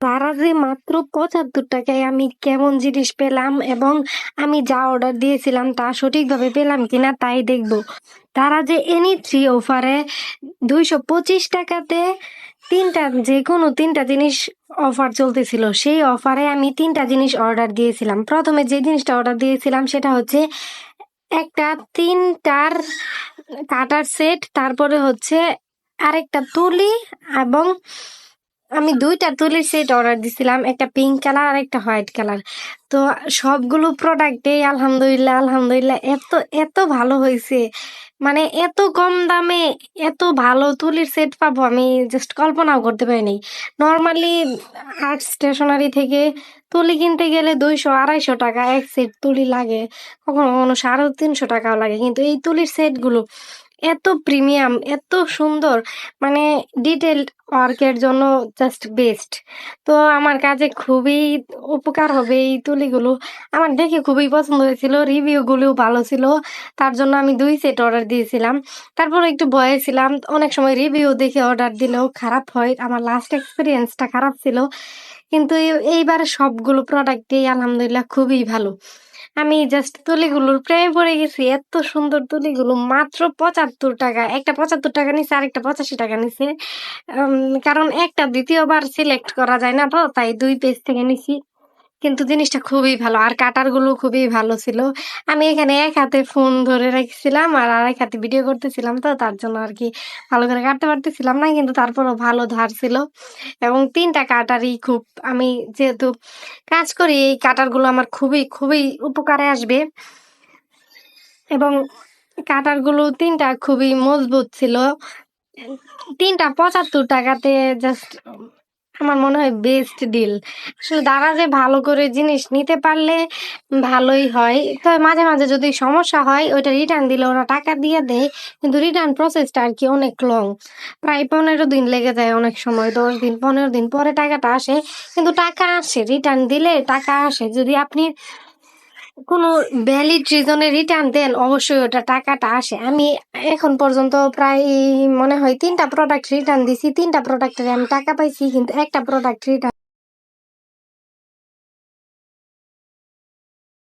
তারা যে মাত্র ৭৫ টাকায় আমি কেমন জিনিস পেলাম এবং আমি যা অর্ডার দিয়েছিলাম তা সঠিকভাবে পেলাম কিনা তাই দেখব। তারা যে এনি 3 অফারে ২২৫ টাকাতে যে কোনো তিনটা জিনিস অফার চলতেছিল। সেই অফারে আমি তিনটা জিনিস অর্ডার দিয়েছিলাম। প্রথমে যে জিনিসটা অর্ডার দিয়েছিলাম সেটা হচ্ছে একটা ৩টার কাটার সেট, তারপরে হচ্ছে আরেকটা তুলি, এবং আমি ২টা তুলির সেট অর্ডার দিছিলাম, একটা পিঙ্ক কালার আর একটা হোয়াইট কালার। তো সবগুলো প্রোডাক্টেই আলহামদুলিল্লাহ আলহামদুলিল্লাহ এত এত ভালো হয়েছে, মানে এত কম দামে এত ভালো তুলির সেট পাবো আমি জাস্ট কল্পনাও করতে পারিনি। নর্মালি আর্ট স্টেশনারি থেকে তুলি কিনতে গেলে ২০০-২৫০ টাকা এক সেট তুলি লাগে, কখনো কখনো ৩৫০ টাকাও লাগে, কিন্তু এই তুলির সেটগুলো এত প্রিমিয়াম, এত সুন্দর, মানে ডিটেলড ওয়ার্কের জন্য জাস্ট বেস্ট। তো আমার কাজে খুবই উপকার হবে এই তুলিগুলো। আমার দেখে খুবই পছন্দ হয়েছিল, রিভিউগুলোও ভালো ছিল। তার জন্য আমি ২ সেট অর্ডার দিয়েছিলাম। তারপরে একটু ভয়ে ছিলাম। অনেক সময় রিভিউ দেখে অর্ডার দিলেও খারাপ হয়। আমার লাস্ট এক্সপেরিয়েন্সটা খারাপ ছিল। কিন্তু এইবার সবগুলো প্রোডাক্টই আলহামদুলিল্লাহ খুবই ভালো। আমি জাস্ট তুলিগুলোর প্রেমে পড়ে গেছি। এত সুন্দর তুলিগুলো মাত্র ৭৫ টাকা। একটা ৭৫ টাকা নিছে, আরেকটা ৮৫ টাকা নিছে। আম কারণ একটা ২য় বার সিলেক্ট করা যায় না, তো তাই ২ পেজ থেকে নিছি। কিন্তু জিনিসটা খুবই ভালো। আর কাটারগুলো খুবই ভালো ছিল। আমি এখানে এক হাতে ফোন ধরে রাখছিলাম আর আরেক হাতে ভিডিও করতেছিলাম, তো তার জন্য আরকি ভালো করে কাটতে পারতেছিলাম না। কিন্তু তারপরেও ভালো ধার ছিল এবং ৩ টা কাটারই খুব, আমি যেহেতু কাজ করি এই কাটারগুলো আমার খুবই, খুবই উপকারে আসবে এবং কাটারগুলো ৩ টা খুবই মজবুত ছিল। ৩ টা ৭৫ টাকাতে জাস্ট আমার মনে হয় বেস্ট ডিল। আসলে তারা যে ভালো করে জিনিস নিতে পারলে ভালোই হয়। তবে মাঝে, মাঝে যদি সমস্যা হয় ওইটা রিটার্ন দিলে ওরা টাকা দিয়ে দেয়। কিন্তু রিটার্ন প্রসেসটা আরকি অনেক লং। প্রায় ১৫ দিন লেগে যায় অনেক সময়। ১০ দিন, ১৫ দিন পরে টাকাটা আসে। কিন্তু টাকা আসে, রিটার্ন দিলে টাকা আসে। যদি আপনি কোনো ভ্যালিড রিজনে রিটার্ন দেন অবশ্যই ওটা টাকাটা আসে। আমি এখন পর্যন্ত প্রায় মনে হয় ৩ টা প্রোডাক্ট রিটার্ন দিছি। ৩ টা প্রোডাক্টের আমি টাকা পাইছি, কিন্তু একটা প্রোডাক্ট রিটার্ন